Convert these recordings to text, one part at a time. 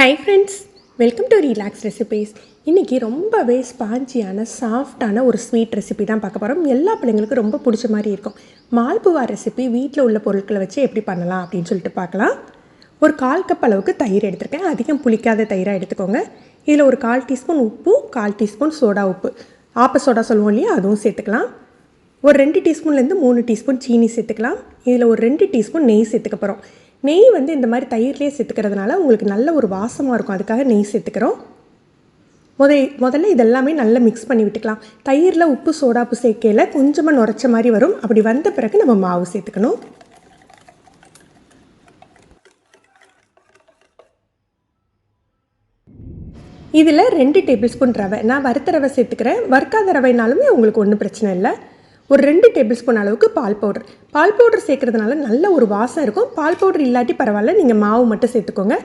Hi friends, welcome to Relax Recipes. இன்னைக்கு ரொம்பவே ஸ்பாஞ்சியான சாஃப்டான ஒரு ஸ்வீட் ரெசிபி தான் பார்க்க போகிறோம். எல்லா பிள்ளைங்களுக்கும் ரொம்ப பிடிச்ச மாதிரி இருக்கும். மால்புவா ரெசிபி வீட்டில் உள்ள பொருட்களை வச்சு எப்படி பண்ணலாம் அப்படின்னு சொல்லிட்டு பார்க்கலாம். ஒரு 1/4 கப் அளவுக்கு தயிர் எடுத்திருக்கேன். அதிகம் புளிக்காத தயிராக எடுத்துக்கோங்க. இதில் ஒரு 1/4 டீஸ்பூன் உப்பு, 1/4 டீஸ்பூன் சோடா உப்பு, ஆப்ப சோடா சொல்லுவோம் இல்லையா, அதுவும் சேர்த்துக்கலாம். ஒரு 2 டீஸ்பூன்லேருந்து 3 டீஸ்பூன் சீனி சேர்த்துக்கலாம். இதில் ஒரு 2 டீஸ்பூன் நெய் சேர்த்துக்க போகிறோம். நெய் இந்த மாதிரி தயிர்லேயே சேர்த்துக்கிறதுனால உங்களுக்கு நல்ல ஒரு வாசமாக இருக்கும். அதுக்காக நெய் சேர்த்துக்கிறோம். முதல்ல இதெல்லாமே நல்லா மிக்ஸ் பண்ணி விட்டுக்கலாம். தயிரில் உப்பு சோடாப்பு சேர்க்கையில் கொஞ்சமாக நுரைச்ச மாதிரி வரும். அப்படி வந்த பிறகு நம்ம மாவு சேர்த்துக்கணும். இதில் 2 டேபிள் ஸ்பூன் ரவை, நான் வறுத்த ரவை சேர்த்துக்கிறேன். வறுக்காத ரவைனாலுமே உங்களுக்கு ஒன்றும் பிரச்சனை இல்லை. ஒரு 2 டேபிள் ஸ்பூன் அளவுக்கு பால் பவுடர் சேர்க்கறதுனால நல்ல ஒரு வாசம் இருக்கும். பால் பவுடர் இல்லாட்டி பரவாயில்ல, நீங்கள் மாவு மட்டும் சேர்த்துக்கோங்க.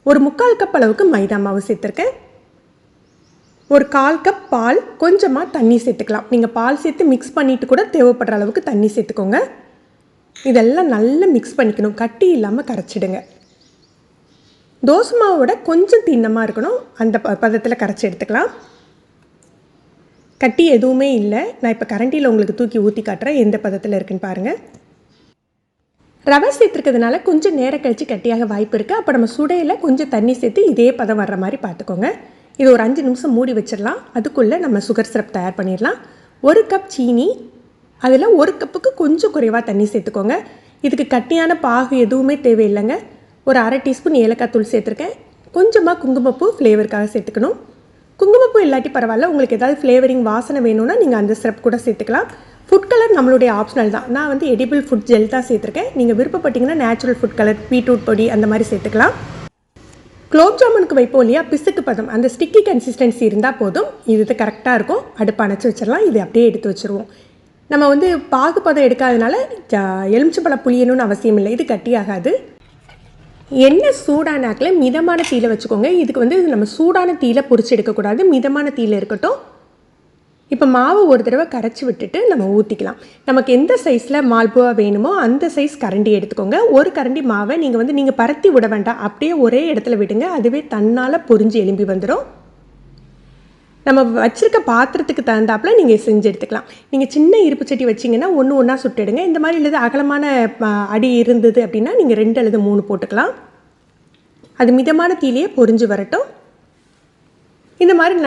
ஒரு 3/4 கப் அளவுக்கு மைதா மாவு சேர்த்துருக்கேன். ஒரு 1/4 கப் பால், கொஞ்சமாக தண்ணி சேர்த்துக்கலாம். நீங்கள் பால் சேர்த்து மிக்ஸ் பண்ணிவிட்டு கூட தேவைப்படுற அளவுக்கு தண்ணி சேர்த்துக்கோங்க. இதெல்லாம் நல்லா மிக்ஸ் பண்ணிக்கணும். கட்டி இல்லாமல் கரைச்சிடுங்க. தோசை மாவோட கொஞ்சம் தின்னமாக இருக்கணும். அந்த பதத்தில் கரைச்சி எடுத்துக்கலாம். கட்டி எதுவுமே இல்லை. நான் இப்போ கரண்டியில் உங்களுக்கு தூக்கி ஊற்றி காட்டுறேன் எந்த பதத்தில் இருக்குன்னு பாருங்கள். ரவை சேர்த்துருக்கிறதுனால கொஞ்சம் நேரம் கழித்து கட்டியாக வாய்ப்பு இருக்குது. அப்போ நம்ம சுடையில் கொஞ்சம் தண்ணி சேர்த்து இதே பதம் வர்ற மாதிரி பார்த்துக்கோங்க. இது ஒரு 5 நிமிஷம் மூடி வச்சிடலாம். அதுக்குள்ளே நம்ம சுகர் சிரப் தயார் பண்ணிடலாம். 1 கப் சீனி, அதில் 1 கப்புக்கு கொஞ்சம் குறைவாக தண்ணி சேர்த்துக்கோங்க. இதுக்கு கட்டியான பாகு எதுவுமே தேவையில்லைங்க. ஒரு 1/2 டீஸ்பூன் ஏலக்காய் தூள் சேர்த்துருக்கேன். கொஞ்சமாக குங்குமப்பூ ஃப்ளேவருக்காக சேர்த்துக்கணும். குங்குமப்பூ இல்லாட்டி பரவாயில்ல, உங்களுக்கு ஏதாவது ஃப்ளேவரிங் வாசனை வேணும்னா நீங்கள் அந்த சிரப் கூட சேர்த்துக்கலாம். ஃபுட் கலர் நம்மளுடைய ஆப்ஷனல் தான். நான் எடிபிள் ஃபுட் ஜெல் தான் சேர்த்துருக்கேன். நீங்கள் விருப்பப்பட்டீங்கன்னா நேச்சுரல் ஃபுட் கலர், பீட்ரூட் பொடி அந்த மாதிரி சேர்த்துக்கலாம். குலோப் ஜாமுனுக்கு வைப்போம் இல்லையா, பிசுக்கு பதம், அந்த ஸ்டிக்கி கன்சிஸ்டன்சி இருந்தால் போதும். இது கரெக்டாக இருக்கும். அடுப்பு அணைச்சி வச்சிடலாம். இது அப்படியே எடுத்து வச்சுருவோம். நம்ம பாகு பதம் எடுக்காதனால எலுமிச்சம்பழம் புளியணும்னு அவசியம் இல்லை. இது கட்டியாகாது. எண்ணெய் சூடானாக்கில் மிதமான தீயில் வச்சுக்கோங்க. இதுக்கு நம்ம சூடான தீயில் பொரிச்சு எடுக்கக்கூடாது. மிதமான தீயில் இருக்கட்டும். இப்போ மாவு ஒரு தடவை கரைச்சி விட்டுட்டு நம்ம ஊற்றிக்கலாம். நமக்கு எந்த சைஸில் மால்புவா வேணுமோ அந்த சைஸ் கரண்டி எடுத்துக்கோங்க. ஒரு கரண்டி மாவை நீங்கள் பரத்தி விட வேண்டாம். அப்படியே ஒரே இடத்துல விடுங்க. அதுவே தன்னால் பொரிஞ்சு எலும்பி வந்துடும். நம்ம வச்சுருக்க பாத்திரத்துக்கு தகுந்தாப்பில் நீங்கள் செஞ்சு எடுத்துக்கலாம். நீங்கள் சின்ன இருப்பு சட்டி வச்சிங்கன்னா ஒன்றா சுட்டுடுங்க. இந்த மாதிரி இல்லது அகலமான அடி இருந்தது அப்படின்னா நீங்கள் 2 அல்லது 3 போட்டுக்கலாம். அது மிதமான தீலையே பொரிஞ்சு வரட்டும். இந்த மாதிரி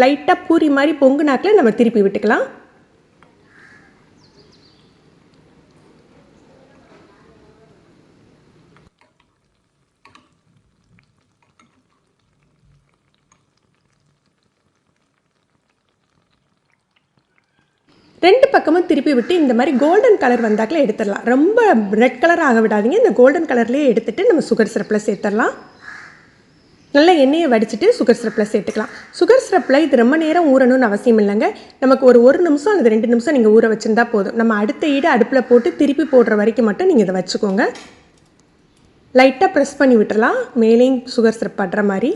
லைட்டாக பூரி மாதிரி பொங்குனாக்கில் நம்ம திருப்பி விட்டுக்கலாம். ரெண்டு பக்கமும் திருப்பி விட்டு இந்த மாதிரி கோல்டன் கலர் வந்தாக்கில் எடுத்துடலாம். ரொம்ப ரெட் கலர் ஆக விடாதீங்க. இந்த கோல்டன் கலர்லேயே எடுத்துகிட்டு நம்ம சுகர் சிரப்பில் சேர்த்துடலாம். நல்லா எண்ணெயை வடிச்சிட்டு சுகர் சிரப்பில் சேர்த்துக்கலாம். சுகர் சிரப்பில் இது ரொம்ப நேரம் ஊறணும்னு அவசியம் இல்லைங்க. நமக்கு ஒரு நிமிஷம் அல்லது 2 நிமிஷம் நீங்கள் ஊற வச்சுருந்தா போதும். நம்ம அடுத்த ஈடு அடுப்பில் போட்டு திருப்பி போடுற வரைக்கும் மட்டும் நீங்கள் இதை வச்சுக்கோங்க. லைட்டாக ப்ரெஸ் பண்ணி விட்டுடலாம், மேலேயும் சுகர் சிரப் படுற மாதிரி.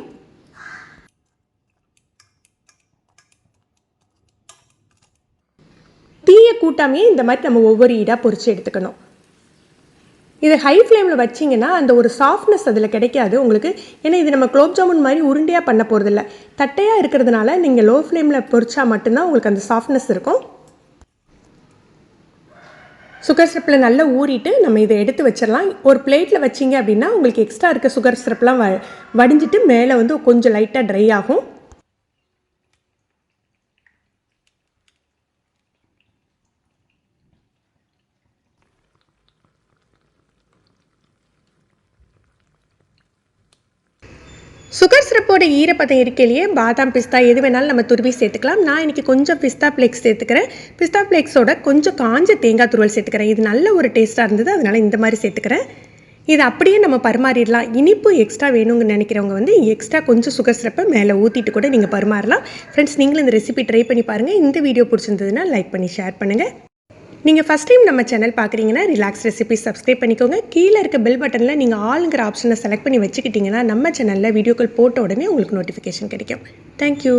தீயை கூட்டாமையே இந்த மாதிரி நம்ம ஒவ்வொரு ஈடாக பொரிச்சு எடுத்துக்கணும். இது ஹை ஃப்ளேமில் வச்சிங்கன்னா அந்த ஒரு சாஃப்ட்னஸ் அதில் கிடைக்காது உங்களுக்கு. ஏன்னா இது நம்ம குலோப் ஜாமுன் மாதிரி உருண்டையாக பண்ண போகிறதில்ல. தட்டையாக இருக்கிறதுனால நீங்கள் லோ ஃப்ளேமில் பொரிச்சா மட்டும்தான் உங்களுக்கு அந்த சாஃப்ட்னஸ் இருக்கும். சுகர் சிரப்பில் நல்லா ஊறிட்டு நம்ம இதை எடுத்து வச்சிடலாம். ஒரு பிளேட்டில் வச்சிங்க அப்படின்னா உங்களுக்கு எக்ஸ்ட்ரா இருக்க சுகர் சிரப்லாம் வடிஞ்சிட்டு மேலே கொஞ்சம் லைட்டாக ட்ரை ஆகும். சுகர் சிரப்போட ஈரப்பதம் இருக்கையிலேயே பாதாம், பிஸ்தா எது வேணாலும் நம்ம துருவி சேர்த்துக்கலாம். நான் இன்றைக்கி கொஞ்சம் பிஸ்தா ஃப்ளேக்ஸ் சேர்த்துக்கிறேன். பிஸ்தா ஃப்ளேக்ஸோட கொஞ்சம் காஞ்ச தேங்காய் துருவல் சேர்த்துக்கிறேன். இது நல்ல ஒரு டேஸ்ட்டாக இருந்தது, அதனால் இந்த மாதிரி சேர்த்துக்கிறேன். இது அப்படியே நம்ம பரிமாறிடலாம். இனிப்பு எக்ஸ்ட்ரா வேணும்னு நினைக்கிறவங்க எக்ஸ்ட்ரா கொஞ்சம் சுகர் சிரப்பை மேலே ஊற்றிட்டு கூட நீங்கள் பரிமாறலாம். ஃப்ரெண்ட்ஸ், நீங்களும் இந்த ரெசிபி ட்ரை பண்ணி பாருங்கள். இந்த வீடியோ பிடிச்சிருந்ததுன்னா லைக் பண்ணி ஷேர் பண்ணுங்கள். நீங்கள் ஃபஸ்ட் டைம் நம்ம சேனல் பார்க்குறீங்கன்னா ரிலாக்ஸ் ரெசிபிஸ் சப்ஸ்கிரைப் பண்ணிக்கோங்க. கீழே இருக்க பெல் பட்டனில் நீங்கள் ஆளுங்கிற ஆப்ஷனை செலக்ட் பண்ணி வச்சுக்கிட்டிங்கன்னா நம்ம சேனலில் வீடியோக்கள் போட்ட உடனே உங்களுக்கு நோட்டிஃபிகேஷன் கிடைக்கும். தேங்க்யூ.